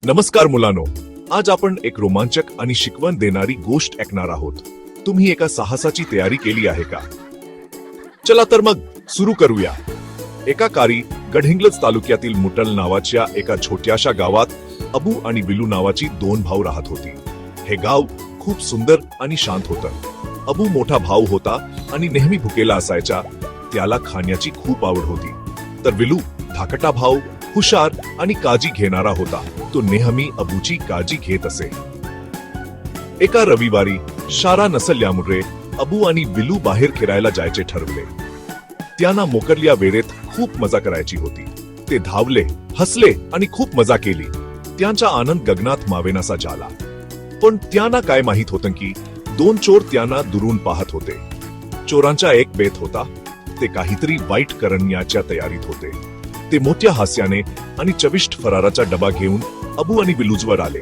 नमस्कार मुलांनो, आज आपण एक रोमांचक आणि शिकवण देणारी गोष्ट ऐकणार आहोत. तुम्ही एका साहसाची तयारी केली आहे का? चला तर मग सुरू करूया. एका काळी गडहिंग्लज तालुक्यातील मुटल नावाच्या एका छोट्याशा गावात अबू आणि विलू नावाची दोन भाऊ राहत होती. हे गाव खूप सुंदर आणि शांत होतं. अबू मोठा भाऊ होता आणि नेहमी भुकेला असायचा. त्याला खाण्याची खूप आवड होती. तर विलू धाकटा भाऊ, हुशार आणि काळजी घेणारा होता. तो नेहमी अबूची काळजी घेत असे. एका रविवारी शाळा नसल्यामुळे अबू आणि विलू बाहेर खेळायला जायचे ठरवले. त्यांना मोकळ्या वेळेत खूप मजा करायची होती. ते धावले, हसले आणि खूप मजा केली. त्यांचा आनंद गगनात मावेनासा झाला. पण त्यांना काय माहित होतं की दोन चोर त्यांना दुरून पाहत होते. चोरांचा एक बेत होता. ते काहीतरी वाईट करण्याच्या तयारीत होते. ते मोठ्या हास्याने आणि चविष्ट फराराचा डबा घेऊन अबू आणि विलूजवर आले.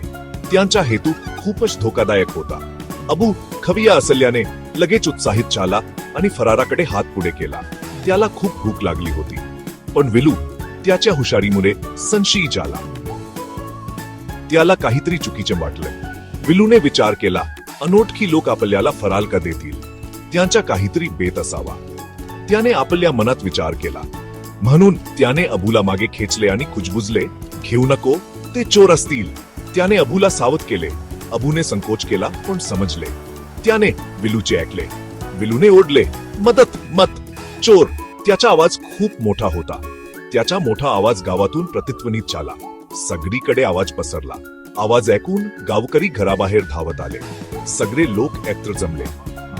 त्यांचा हेतू खूपच धोकादायक होता. अबू खविया असल्याने लगेच उत्साहित झाला आणि फराराकडे हात पुढे केला. त्याला खूप भूक लागली होती. पण विलू त्याच्या हुशारीमुळे संशयी झाला. त्याला काहीतरी चुकीचे वाटले. विलूने विचार केला, अनोळखी लोक आपल्याला फरार का देतील? त्यांचा काहीतरी बेत असावा. त्याने आपल्या मनात विचार केला. म्हणून त्याने अबूला मागे खेचले आणि कुजबुजले, घेऊ नको, ते चोर असतील. त्याने अबूला सावध केले. अबूने संकोच केला पण समजले. त्याने विलूचे ऐकले. विलूने ओढले, मदत, मत, चोर. त्याचा आवाज खूप मोठा होता. त्याचा मोठा आवाज गावातून प्रतिध्वनित झाला. सगळीकडे आवाज पसरला. आवाज ऐकून गावकरी घराबाहेर धावत आले. सगळे लोक एकत्र जमले.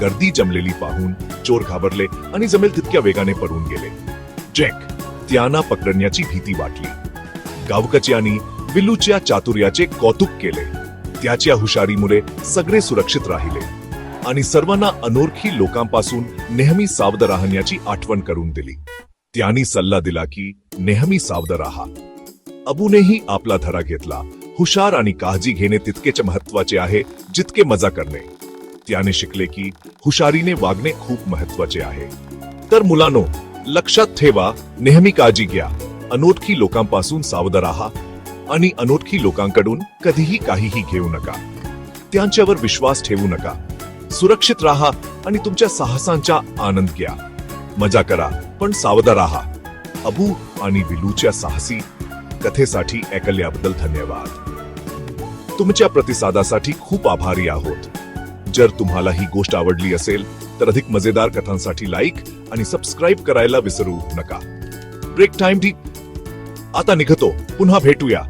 गर्दी जमलेली पाहून चोर घाबरले आणि जमेल तितक्या वेगाने पळून गेले. जॅक त्यांना पकडण्याची भीती वाटली. गावकऱ्यांनी विलूच्या चातुर्याचे कौतुक केले. त्याच्या हुशारीमुळे सगळे सुरक्षित राहिले आणि सर्वांना अनोळखी लोकांपासून नेहमी सावध राहण्याची आठवण करून दिली. त्यांनी सल्ला दिला की नेहमी सावध राहा. अबूनेही आपला धडा घेतला. हुशार आणि काळजी घेणे तितकेच महत्वाचे आहे जितके मजा करणे. त्याने शिकले की हुशारीने वागणे खूप महत्वाचे आहे. तर मुलांनो, लक्षात ठेवा, नेहमी काळजी घ्या, अनोळखी लोकांपासून सावध राहा आणि अनोळखी लोकांकडून कधीही काहीही घेऊ नका. त्यांच्यावर विश्वास ठेवू नका. सुरक्षित राहा आणि तुमच्या साहसांचा आनंद घ्या. मजा करा पण सावध राहा. अबू आणि विलूच्या साहसी कथेसाठी ऐकल्याबद्दल धन्यवाद. तुमच्या प्रतिसादासाठी खूप आभारी आहोत. जर तुम्हाला ही गोष्ट आवडली असेल तर अधिक मजेदार कथांसाठी लाईक आणि सबस्क्राईब करायला विसरू नका. ब्रेक टाइम ठीक. आता निघतो. पुन्हा भेटूया.